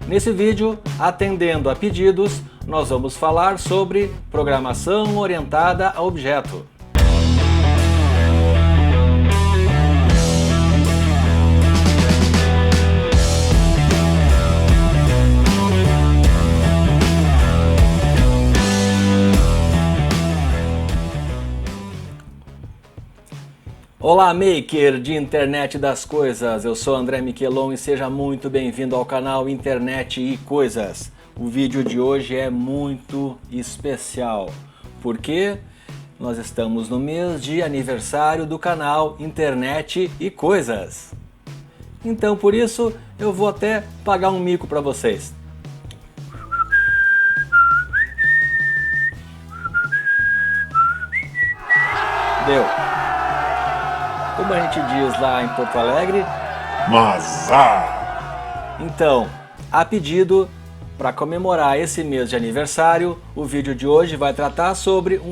Nesse vídeo, atendendo a pedidos, nós vamos falar sobre programação orientada a objeto. Olá, maker de internet das coisas, eu sou André Miquelon e seja muito bem-vindo ao canal Internet e Coisas. O vídeo de hoje é muito especial, porque nós estamos no mês de aniversário do canal Internet e Coisas. Então, por isso, eu vou até pagar um mico para vocês. Deu. Como a gente diz lá em Porto Alegre, Mazá! Então, a pedido, para comemorar esse mês de aniversário, o vídeo de hoje vai tratar sobre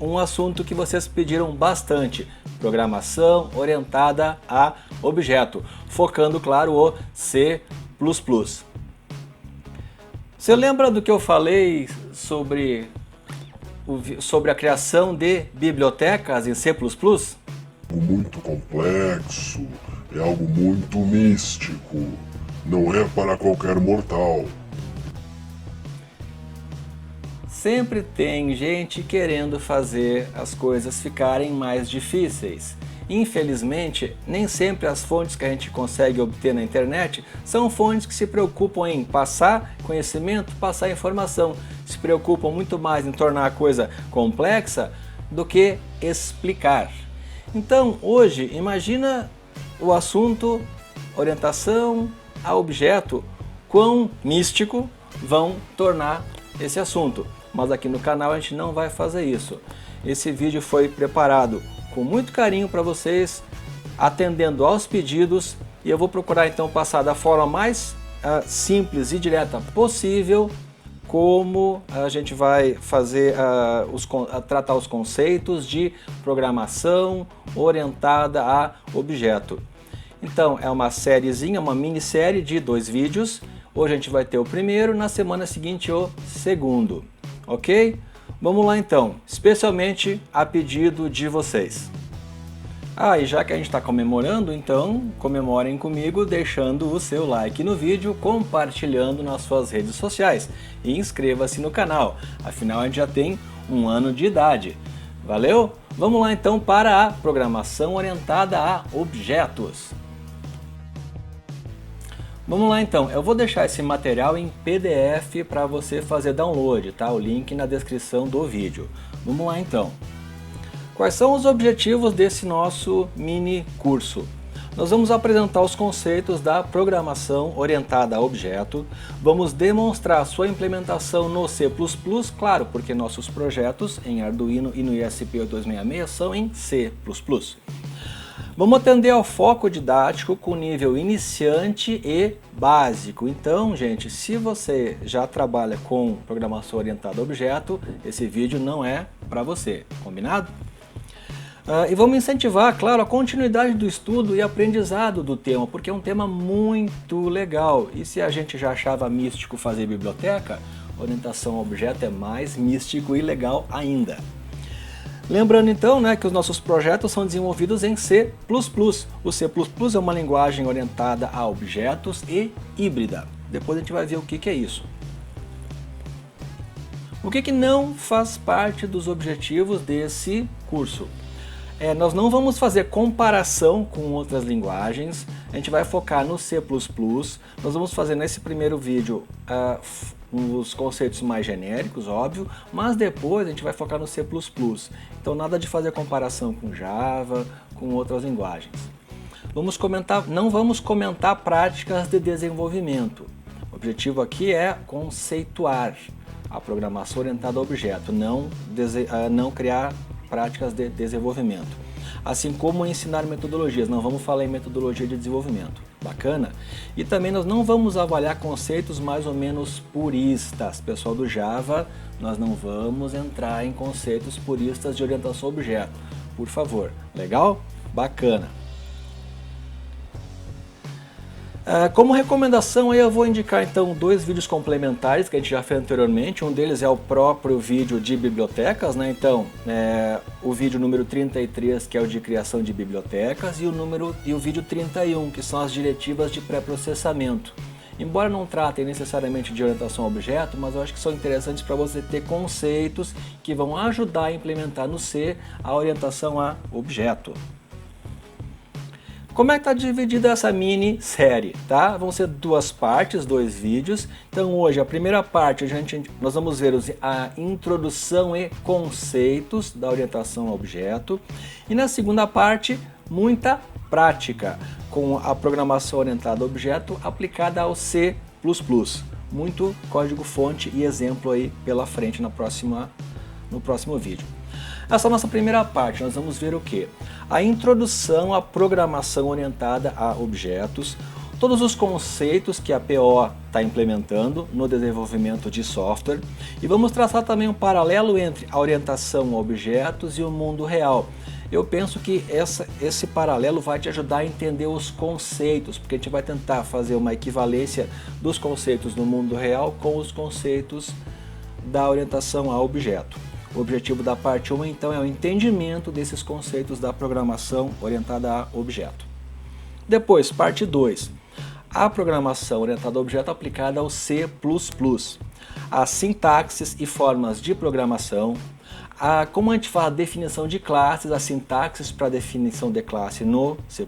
um assunto que vocês pediram bastante: programação orientada a objeto, focando, claro, o C++. Você lembra do que eu falei sobre a criação de bibliotecas em C++? Muito complexo, é algo muito místico, não é para qualquer mortal. Sempre tem gente querendo fazer as coisas ficarem mais difíceis. Infelizmente, nem sempre as fontes que a gente consegue obter na internet são fontes que se preocupam em passar conhecimento, passar informação. Se preocupam muito mais em tornar a coisa complexa do que explicar. Então, hoje, imagina o assunto orientação a objeto, quão místico vão tornar esse assunto. Mas aqui no canal a gente não vai fazer isso. Esse vídeo foi preparado com muito carinho para vocês, atendendo aos pedidos, e eu vou procurar então passar da forma mais simples e direta possível como a gente vai fazer tratar os conceitos de programação orientada a objeto. Então é uma sériezinha, uma minissérie de 2 vídeos. Hoje a gente vai ter o primeiro, na semana seguinte o segundo, ok? Vamos lá então, especialmente a pedido de vocês. E já que a gente está comemorando, então comemorem comigo deixando o seu like no vídeo, compartilhando nas suas redes sociais e inscreva-se no canal, afinal a gente já tem 1 ano de idade. Valeu? Vamos lá então para a programação orientada a objetos. Vamos lá então, eu vou deixar esse material em PDF para você fazer download, tá? O link na descrição do vídeo. Vamos lá então. Quais são os objetivos desse nosso mini curso? Nós vamos apresentar os conceitos da programação orientada a objeto, vamos demonstrar sua implementação no C++, claro, porque nossos projetos em Arduino e no ESP8266 são em C++. Vamos atender ao foco didático com nível iniciante e básico. Então, gente, se você já trabalha com programação orientada a objeto, esse vídeo não é para você, combinado? E vamos incentivar, claro, a continuidade do estudo e aprendizado do tema, porque é um tema muito legal. E se a gente já achava místico fazer biblioteca, orientação a objeto é mais místico e legal ainda. Lembrando então, que os nossos projetos são desenvolvidos em C++. O C++ é uma linguagem orientada a objetos e híbrida. Depois a gente vai ver o que é isso. O que não faz parte dos objetivos desse curso? Nós não vamos fazer comparação com outras linguagens, a gente vai focar no C++, nós vamos fazer nesse primeiro vídeo os conceitos mais genéricos, óbvio, mas depois a gente vai focar no C++. Então nada de fazer comparação com Java, com outras linguagens. Não vamos comentar práticas de desenvolvimento. O objetivo aqui é conceituar a programação orientada a objeto, não criar práticas de desenvolvimento. Assim como ensinar metodologias, não vamos falar em metodologia de desenvolvimento. Bacana? E também nós não vamos avaliar conceitos mais ou menos puristas. Pessoal do Java, nós não vamos entrar em conceitos puristas de orientação a objeto. Por favor. Legal? Bacana. Como recomendação, aí eu vou indicar então 2 vídeos complementares que a gente já fez anteriormente. Um deles é o próprio vídeo de bibliotecas, né? Então, o vídeo número 33, que é o de criação de bibliotecas, e o vídeo 31, que são as diretivas de pré-processamento. Embora não tratem necessariamente de orientação a objeto, mas eu acho que são interessantes para você ter conceitos que vão ajudar a implementar no C a orientação a objeto. Como é que está dividida essa mini-série, tá? Vão ser 2 partes, 2 vídeos. Então hoje, a primeira parte, nós vamos ver a introdução e conceitos da orientação a objeto. E na segunda parte, muita prática com a programação orientada a objeto aplicada ao C++. Muito código-fonte e exemplo aí pela frente no próximo vídeo. Essa é a nossa primeira parte, nós vamos ver o que? A introdução à programação orientada a objetos, todos os conceitos que a PO está implementando no desenvolvimento de software, e vamos traçar também um paralelo entre a orientação a objetos e o mundo real. Eu penso que esse paralelo vai te ajudar a entender os conceitos, porque a gente vai tentar fazer uma equivalência dos conceitos no mundo real com os conceitos da orientação a objeto. O objetivo da parte 1, então, é o entendimento desses conceitos da programação orientada a objeto. Depois, parte 2, a programação orientada a objeto aplicada ao C++, as sintaxes e formas de programação, como a gente fala definição de classes, as sintaxes para definição de classe no C++,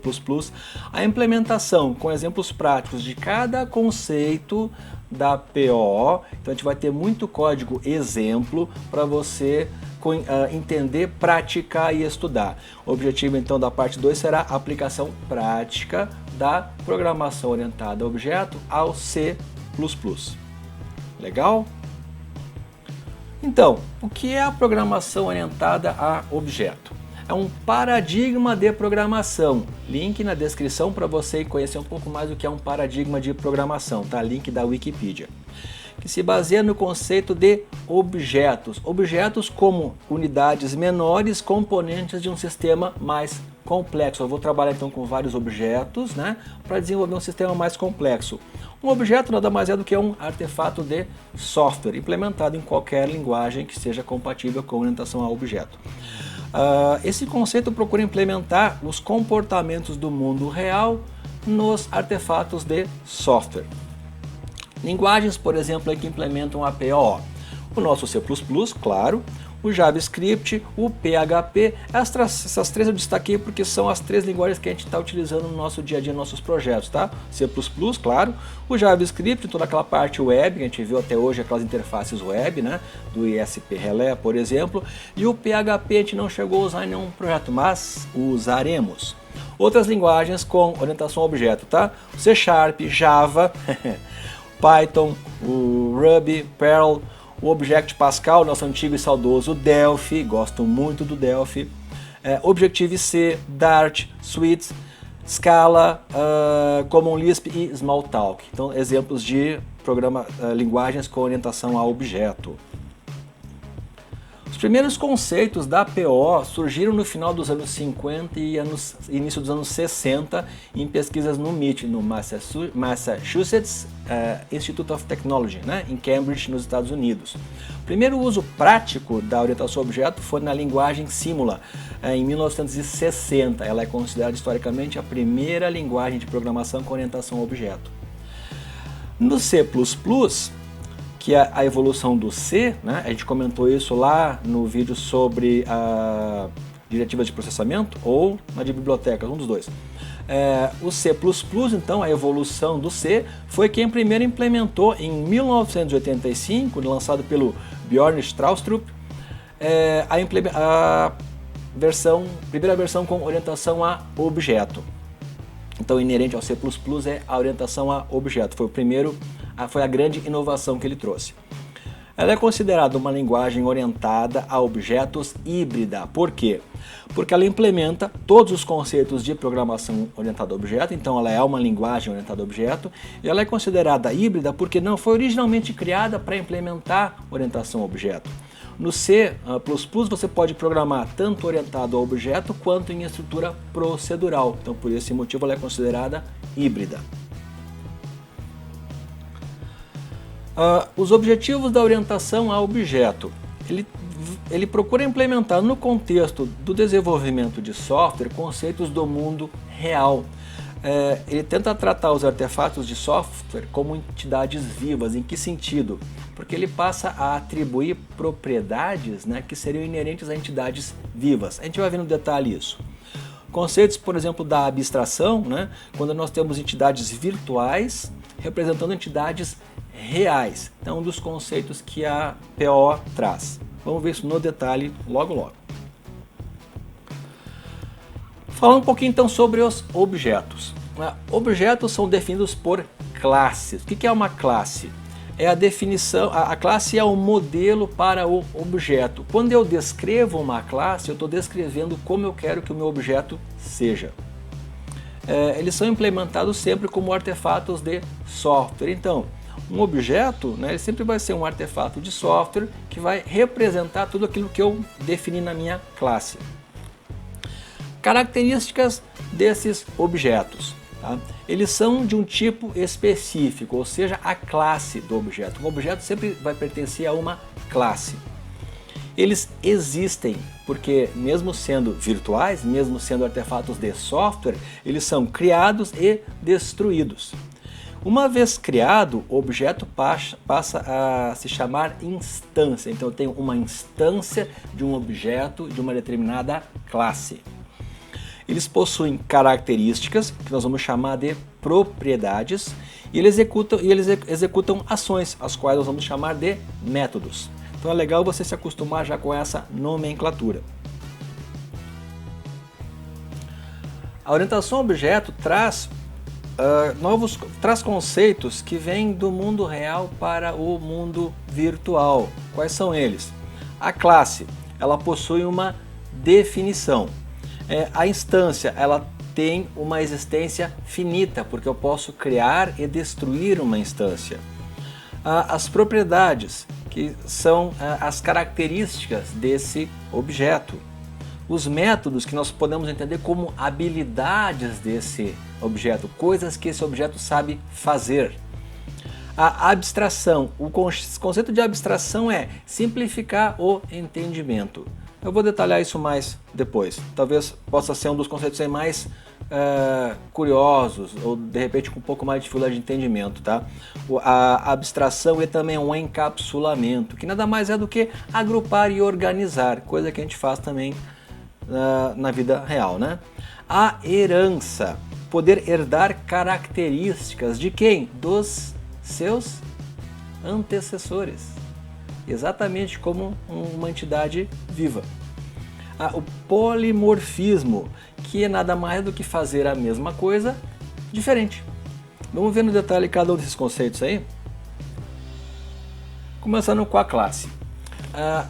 a implementação com exemplos práticos de cada conceito da PO. Então a gente vai ter muito código exemplo para você entender, praticar e estudar. O objetivo então da parte 2 será a aplicação prática da programação orientada a objeto ao C++. Legal? Então, o que é a programação orientada a objeto? É um paradigma de programação. Link na descrição para você conhecer um pouco mais do que é um paradigma de programação, tá? Link da Wikipedia. Que se baseia no conceito de objetos. Objetos como unidades menores, componentes de um sistema mais complexo. Eu vou trabalhar então com vários objetos, né, para desenvolver um sistema mais complexo. Um objeto nada mais é do que um artefato de software implementado em qualquer linguagem que seja compatível com orientação a objeto. Esse conceito procura implementar os comportamentos do mundo real nos artefatos de software. Linguagens, por exemplo, que implementam a PO. O nosso C++, claro, o JavaScript, o PHP, essas 3 eu destaquei porque são as 3 linguagens que a gente está utilizando no nosso dia a dia, nos nossos projetos, tá? C++, claro, o JavaScript, toda aquela parte web, que a gente viu até hoje, aquelas interfaces web, né? Do ISP Relé, por exemplo, e o PHP a gente não chegou a usar em nenhum projeto, mas usaremos. Outras linguagens com orientação a objeto, tá? C#, Java, Python, o Ruby, Perl, o Object Pascal, nosso antigo e saudoso Delphi, gosto muito do Delphi, Objective-C, Dart, Swift, Scala, Common Lisp e Smalltalk. Então, exemplos de linguagens com orientação a objeto. Os primeiros conceitos da PO surgiram no final dos anos 50 e início dos anos 60 em pesquisas no MIT, no Massachusetts Institute of Technology, né, em Cambridge, nos Estados Unidos. O primeiro uso prático da orientação a objeto foi na linguagem Simula, em 1960. Ela é considerada historicamente a primeira linguagem de programação com orientação a objeto. No C++, que é a evolução do C, né? A gente comentou isso lá no vídeo sobre a diretiva de processamento ou na de bibliotecas, um dos dois. O C++, então, a evolução do C, foi quem primeiro implementou em 1985, lançado pelo Bjorn Stroustrup, a primeira versão com orientação a objeto. Então, inerente ao C++ é a orientação a objeto. Foi a grande inovação que ele trouxe. Ela é considerada uma linguagem orientada a objetos híbrida. Por quê? Porque ela implementa todos os conceitos de programação orientada a objeto, então ela é uma linguagem orientada a objeto, e ela é considerada híbrida porque não foi originalmente criada para implementar orientação a objeto. No C++ você pode programar tanto orientado a objeto quanto em estrutura procedural, então por esse motivo ela é considerada híbrida. Os objetivos da orientação a objeto. Ele procura implementar no contexto do desenvolvimento de software conceitos do mundo real. Ele tenta tratar os artefatos de software como entidades vivas. Em que sentido? Porque ele passa a atribuir propriedades, né, que seriam inerentes a entidades vivas. A gente vai ver no detalhe isso. Conceitos, por exemplo, da abstração, né, quando nós temos entidades virtuais representando entidades reais. Então, um dos conceitos que a PO traz. Vamos ver isso no detalhe logo logo. Falando um pouquinho então sobre os objetos. Objetos são definidos por classes. O que é uma classe? É a definição, a classe é o modelo para o objeto. Quando eu descrevo uma classe, eu estou descrevendo como eu quero que o meu objeto seja. Eles são implementados sempre como artefatos de software. Então, um objeto, né, ele sempre vai ser um artefato de software que vai representar tudo aquilo que eu defini na minha classe. Características desses objetos. Tá? Eles são de um tipo específico, ou seja, a classe do objeto. Um objeto sempre vai pertencer a uma classe. Eles existem porque, mesmo sendo virtuais, mesmo sendo artefatos de software, eles são criados e destruídos. Uma vez criado, o objeto passa a se chamar instância. Então eu tenho uma instância de um objeto de uma determinada classe. Eles possuem características, que nós vamos chamar de propriedades, e eles executam ações, as quais nós vamos chamar de métodos. Então é legal você se acostumar já com essa nomenclatura. A orientação a objeto traz conceitos que vêm do mundo real para o mundo virtual. Quais são eles? A classe, ela possui uma definição. A instância, ela tem uma existência finita, porque eu posso criar e destruir uma instância. As propriedades, que são as características desse objeto. Os métodos, que nós podemos entender como habilidades desse objeto, coisas que esse objeto sabe fazer. A abstração, o conceito de abstração é simplificar o entendimento. Eu vou detalhar isso mais depois. Talvez possa ser um dos conceitos aí mais curiosos, ou de repente com um pouco mais de dificuldade de entendimento, tá? A abstração é também um encapsulamento, que nada mais é do que agrupar e organizar, coisa que a gente faz também na vida real, né? A herança, poder herdar características de quem? Dos seus antecessores, exatamente como uma entidade viva. O polimorfismo, que é nada mais do que fazer a mesma coisa diferente. Vamos ver no detalhe cada um desses conceitos aí. Começando com a classe.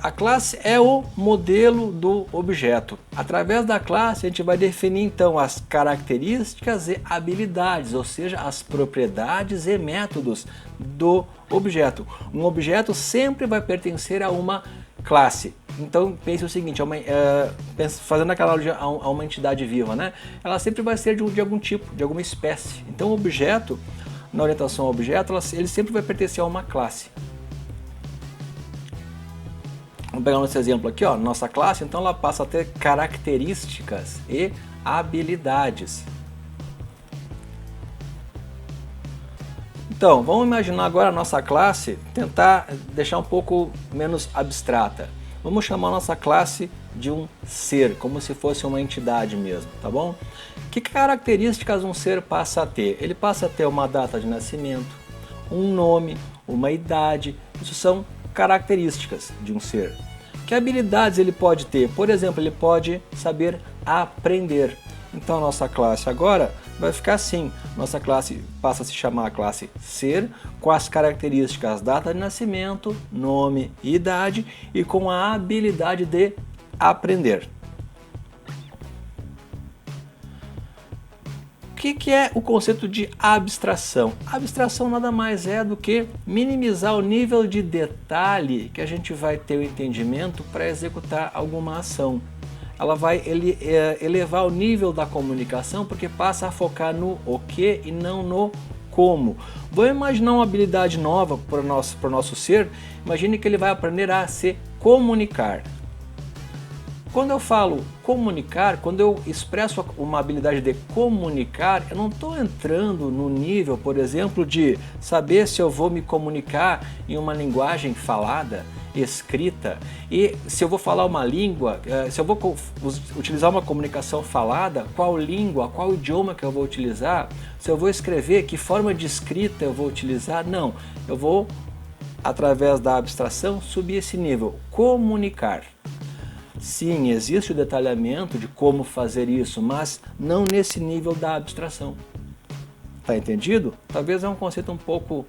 A classe é o modelo do objeto. Através da classe a gente vai definir então as características e habilidades, ou seja, as propriedades e métodos do objeto. Um objeto sempre vai pertencer a uma classe. Então pense o seguinte, fazendo aquela analogia a uma entidade viva, né? Ela sempre vai ser de algum tipo, de alguma espécie. Então o objeto, na orientação ao objeto, ele sempre vai pertencer a uma classe. Vamos pegar nosso exemplo aqui, ó, nossa classe, então ela passa a ter características e habilidades. Então, vamos imaginar agora a nossa classe, tentar deixar um pouco menos abstrata. Vamos chamar a nossa classe de um ser, como se fosse uma entidade mesmo, tá bom? Que características um ser passa a ter? Ele passa a ter uma data de nascimento, um nome, uma idade, isso são características de um ser. Que habilidades ele pode ter? Por exemplo, ele pode saber aprender. Então a nossa classe agora vai ficar assim. Nossa classe passa a se chamar a classe ser, com as características data de nascimento, nome e idade, e com a habilidade de aprender. O que é o conceito de abstração? Abstração nada mais é do que minimizar o nível de detalhe que a gente vai ter o entendimento para executar alguma ação. Ela vai elevar o nível da comunicação porque passa a focar no o que e não no como. Vou imaginar uma habilidade nova para o nosso ser. Imagine que ele vai aprender a se comunicar. Quando eu falo comunicar, quando eu expresso uma habilidade de comunicar, eu não estou entrando no nível, por exemplo, de saber se eu vou me comunicar em uma linguagem falada, escrita, e se eu vou falar uma língua, se eu vou utilizar uma comunicação falada, qual língua, qual idioma que eu vou utilizar, se eu vou escrever, que forma de escrita eu vou utilizar. Não, eu vou, através da abstração, subir esse nível, comunicar. Sim, existe o detalhamento de como fazer isso, mas não nesse nível da abstração. Tá entendido? Talvez é um conceito um pouco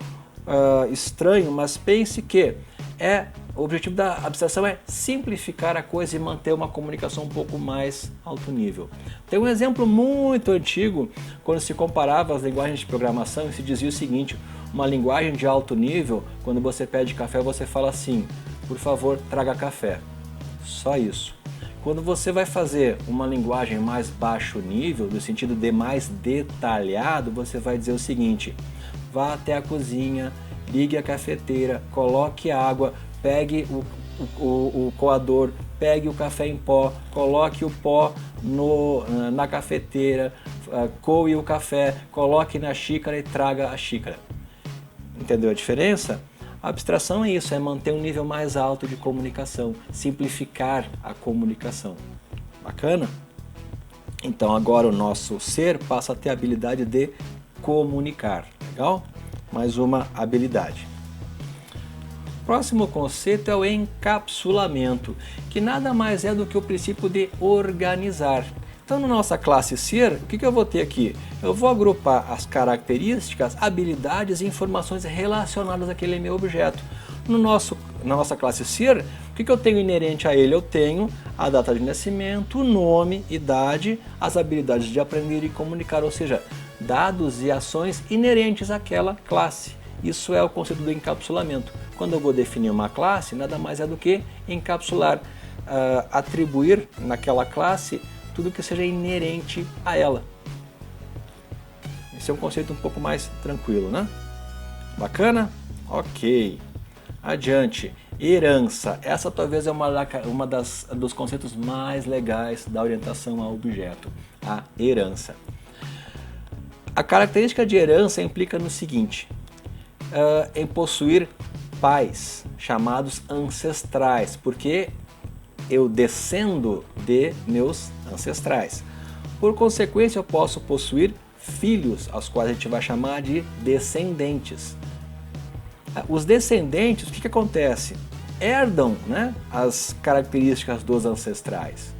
estranho, mas pense que o objetivo da abstração é simplificar a coisa e manter uma comunicação um pouco mais alto nível. Tem um exemplo muito antigo, quando se comparava as linguagens de programação e se dizia o seguinte: uma linguagem de alto nível, quando você pede café, você fala assim: por favor, traga café. Só isso. Quando você vai fazer uma linguagem mais baixo nível, no sentido de mais detalhado, você vai dizer o seguinte: vá até a cozinha, ligue a cafeteira, coloque água, pegue o coador, pegue o café em pó, coloque o pó na cafeteira, coe o café, coloque na xícara e traga a xícara. Entendeu a diferença? A abstração é isso, é manter um nível mais alto de comunicação, simplificar a comunicação. Bacana? Então agora o nosso ser passa a ter a habilidade de comunicar. Legal? Mais uma habilidade. Próximo conceito é o encapsulamento, que nada mais é do que o princípio de organizar. Então, na nossa classe ser, o que eu vou ter aqui? Eu vou agrupar as características, habilidades e informações relacionadas àquele meu objeto. Na nossa classe ser, o que eu tenho inerente a ele? Eu tenho a data de nascimento, o nome, idade, as habilidades de aprender e comunicar, ou seja, dados e ações inerentes àquela classe. Isso é o conceito do encapsulamento. Quando eu vou definir uma classe, nada mais é do que encapsular, atribuir naquela classe tudo que seja inerente a ela. Esse é um conceito um pouco mais tranquilo, né? Bacana? Ok. Adiante. Herança. Essa talvez é uma dos conceitos mais legais da orientação ao objeto. A herança. A característica de herança implica no seguinte: em possuir pais chamados ancestrais, porque eu descendo de meus ancestrais. Por consequência, eu posso possuir filhos, aos quais a gente vai chamar de descendentes. Os descendentes, o que acontece? Herdam, né, as características dos ancestrais.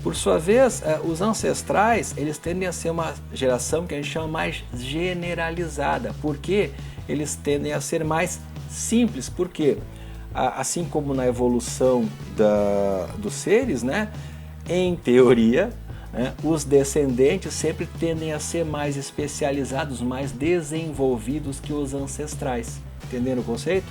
Por sua vez, os ancestrais, eles tendem a ser uma geração que a gente chama mais generalizada, porque eles tendem a ser mais simples, porque assim como na evolução dos seres, né, em teoria, né, os descendentes sempre tendem a ser mais especializados, mais desenvolvidos que os ancestrais. Entenderam o conceito?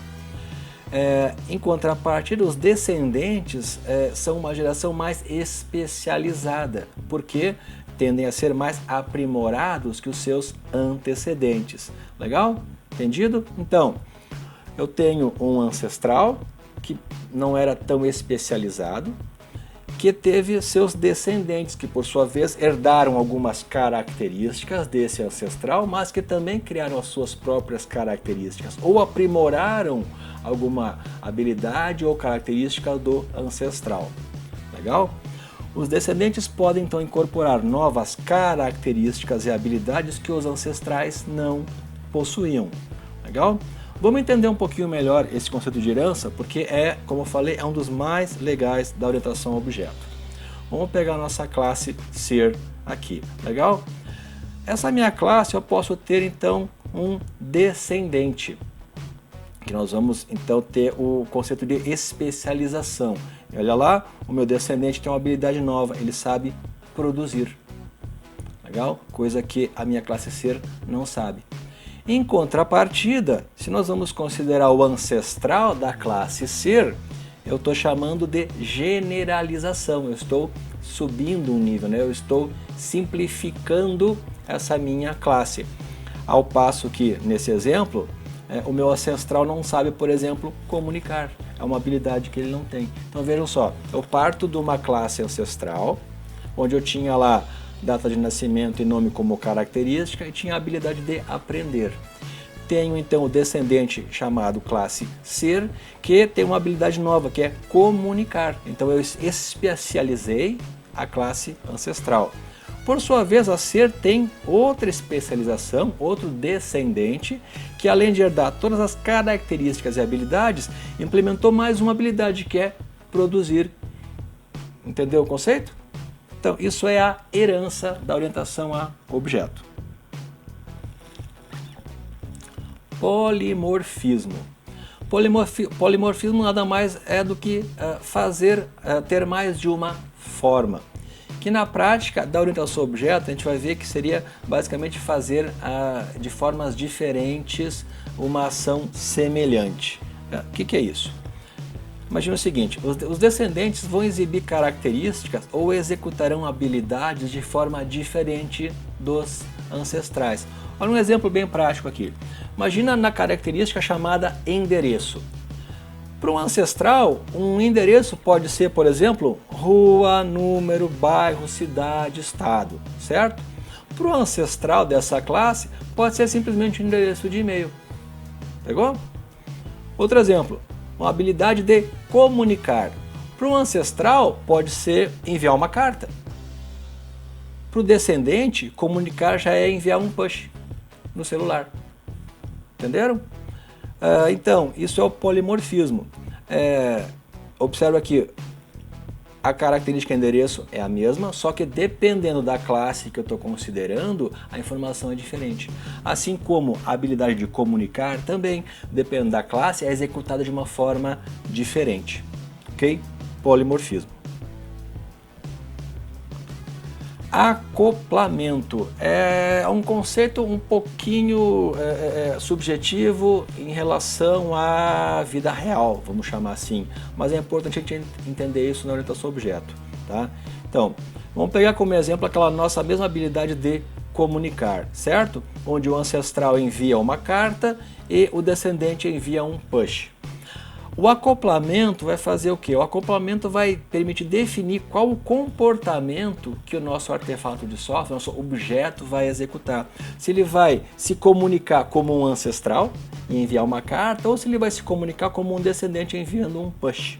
Em contrapartida, os descendentes são uma geração mais especializada, porque tendem a ser mais aprimorados que os seus antecedentes. Legal? Entendido? Então, eu tenho um ancestral que não era tão especializado, que teve seus descendentes, que por sua vez herdaram algumas características desse ancestral, mas que também criaram as suas próprias características, ou aprimoraram alguma habilidade ou característica do ancestral. Legal? Os descendentes podem então incorporar novas características e habilidades que os ancestrais não possuíam. Legal? Vamos entender um pouquinho melhor esse conceito de herança, porque como eu falei, é um dos mais legais da orientação ao objeto. Vamos pegar a nossa classe ser aqui, legal? Essa minha classe eu posso ter então um descendente, que nós vamos então ter o conceito de especialização. E olha lá, o meu descendente tem uma habilidade nova, ele sabe produzir. Legal? Coisa que a minha classe ser não sabe. Em contrapartida, se nós vamos considerar o ancestral da classe ser, eu estou chamando de generalização, eu estou subindo um nível, né? Eu estou simplificando essa minha classe. Ao passo que, nesse exemplo, o meu ancestral não sabe, por exemplo, comunicar. É uma habilidade que ele não tem. Então vejam só, eu parto de uma classe ancestral, onde eu tinha lá data de nascimento e nome como característica e tinha a habilidade de aprender. Tenho então o descendente chamado classe ser, que tem uma habilidade nova, que é comunicar. Então eu especializei a classe ancestral. Por sua vez, a ser tem outra especialização, outro descendente, que além de herdar todas as características e habilidades, implementou mais uma habilidade, que é produzir. Entendeu o conceito? Então, isso é a herança da orientação a objeto. Polimorfismo. Polimorfismo nada mais é do que ter mais de uma forma. Que na prática da orientação a objeto a gente vai ver que seria basicamente fazer de formas diferentes uma ação semelhante. O que é isso? Imagina o seguinte, os descendentes vão exibir características ou executarão habilidades de forma diferente dos ancestrais. Olha um exemplo bem prático aqui. Imagina na característica chamada endereço. Para um ancestral, um endereço pode ser, por exemplo, rua, número, bairro, cidade, estado, certo? Para o ancestral dessa classe, pode ser simplesmente um endereço de e-mail. Pegou? Outro exemplo, uma habilidade de comunicar. Para um ancestral, pode ser enviar uma carta. Para o descendente, comunicar já é enviar um push no celular. Entenderam? Então, isso é o polimorfismo. Observa aqui, a característica endereço é a mesma, só que dependendo da classe que eu estou considerando, a informação é diferente. Assim como a habilidade de comunicar também, dependendo da classe, é executada de uma forma diferente. Ok? Polimorfismo. Acoplamento é um conceito um pouquinho subjetivo em relação à vida real, vamos chamar assim, mas é importante a gente entender isso na orientação a objeto, tá? Então, vamos pegar como exemplo aquela nossa mesma habilidade de comunicar, certo? Onde o ancestral envia uma carta e o descendente envia um push. O acoplamento vai fazer o quê? O acoplamento vai permitir definir qual o comportamento que o nosso artefato de software, nosso objeto, vai executar. Se ele vai se comunicar como um ancestral e enviar uma carta, ou se ele vai se comunicar como um descendente enviando um push.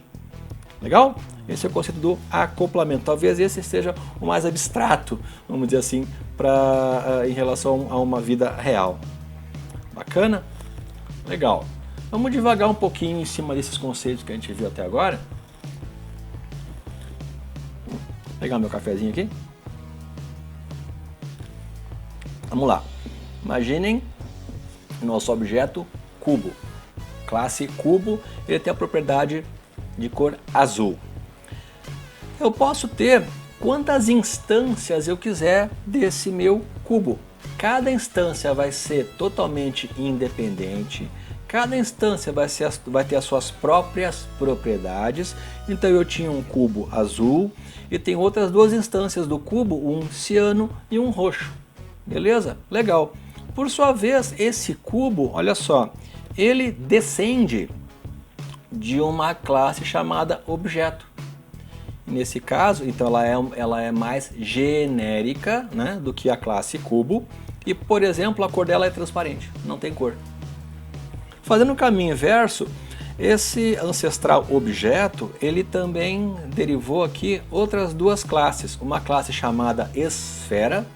Legal? Esse é o conceito do acoplamento. Talvez esse seja o mais abstrato, vamos dizer assim, em relação a uma vida real. Bacana? Legal. Vamos devagar um pouquinho em cima desses conceitos que a gente viu até agora. Vou pegar meu cafezinho aqui. Vamos lá. Imaginem nosso objeto cubo. Classe cubo, ele tem a propriedade de cor azul. Eu posso ter quantas instâncias eu quiser desse meu cubo. Cada instância vai ser totalmente independente. Cada instância vai ter as suas próprias propriedades. Então eu tinha um cubo azul e tem outras duas instâncias do cubo, um ciano e um roxo. Beleza? Legal. Por sua vez, esse cubo, olha só, ele descende de uma classe chamada objeto. Nesse caso, então ela é mais genérica, né, do que a classe cubo. E, por exemplo, a cor dela é transparente, não tem cor. Fazendo o caminho inverso, esse ancestral objeto, ele também derivou aqui outras duas classes. Uma classe chamada esfera,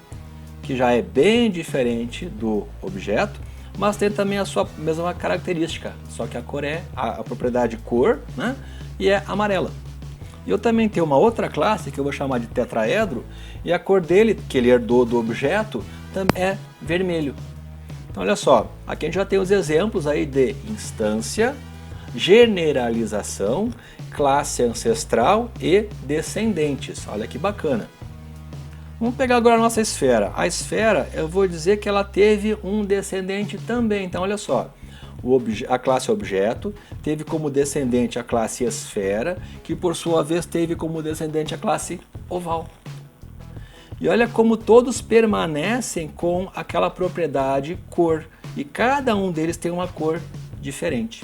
que já é bem diferente do objeto, mas tem também a sua mesma característica, só que a cor é a propriedade cor, né, e é amarela. E eu também tenho uma outra classe que eu vou chamar de tetraedro, e a cor dele, que ele herdou do objeto, também é vermelho. Então olha só, aqui a gente já tem os exemplos aí de instância, generalização, classe ancestral e descendentes. Olha que bacana. Vamos pegar agora a nossa esfera. A esfera, eu vou dizer que ela teve um descendente também. Então olha só, a classe objeto teve como descendente a classe esfera, que por sua vez teve como descendente a classe oval. E olha como todos permanecem com aquela propriedade cor. E cada um deles tem uma cor diferente.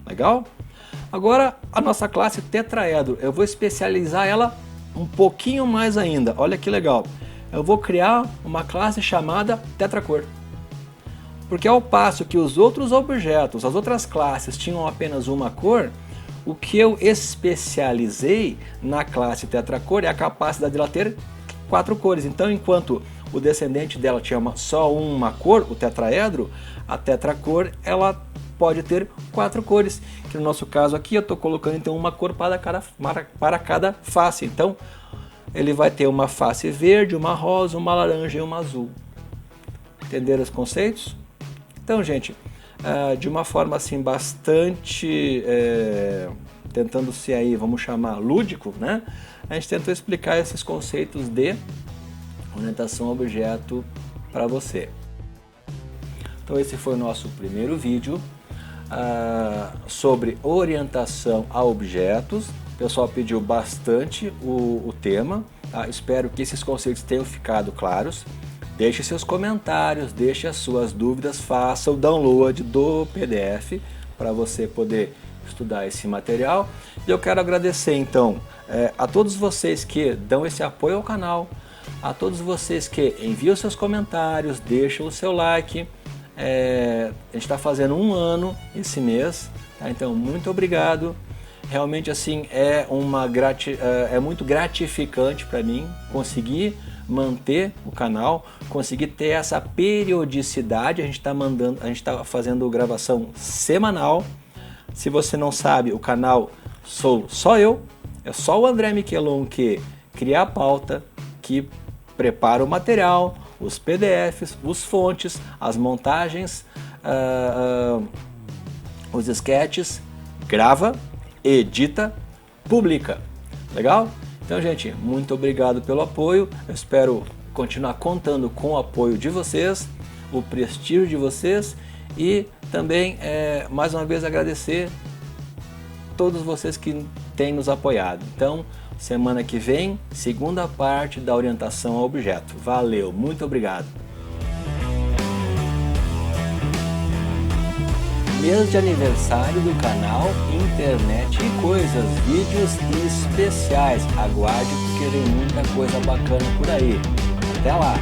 Legal? Agora a nossa classe tetraedro, eu vou especializar ela um pouquinho mais ainda. Olha que legal. Eu vou criar uma classe chamada tetracor. Porque ao passo que os outros objetos, as outras classes tinham apenas uma cor, o que eu especializei na classe tetracor é a capacidade dela ter 4 cores. Então, enquanto o descendente dela tinha só uma cor, o tetraedro, a tetracor ela pode ter 4 cores. Que no nosso caso aqui eu estou colocando então uma cor para cada face. Então, ele vai ter uma face verde, uma rosa, uma laranja e uma azul. Entenderam os conceitos? Então, gente, de uma forma assim bastante, tentando ser aí, vamos chamar, lúdico, né? A gente tentou explicar esses conceitos de orientação a objeto para você. Então esse foi o nosso primeiro vídeo sobre orientação a objetos. O pessoal pediu bastante o tema, tá? Espero que esses conceitos tenham ficado claros. Deixe seus comentários, deixe as suas dúvidas, faça o download do PDF para você poder estudar esse material. E eu quero agradecer então a todos vocês que dão esse apoio ao canal, a todos vocês que enviam seus comentários, deixam o seu like. A gente está fazendo 1 ano esse mês, tá? Então muito obrigado. Realmente assim é muito gratificante para mim conseguir manter o canal, conseguir ter essa periodicidade. A gente está fazendo gravação semanal. Se você não sabe, o canal sou só eu, é só o André Miquelon que cria a pauta, que prepara o material, os PDFs, os fontes, as montagens, os sketches, grava, edita, publica. Legal? Então, gente, muito obrigado pelo apoio. Eu espero continuar contando com o apoio de vocês, o prestígio de vocês e também, mais uma vez, agradecer todos vocês que têm nos apoiado. Então, semana que vem, segunda parte da orientação ao objeto. Valeu, muito obrigado. Mês de aniversário do canal Internet e Coisas, vídeos especiais. Aguarde porque vem muita coisa bacana por aí. Até lá!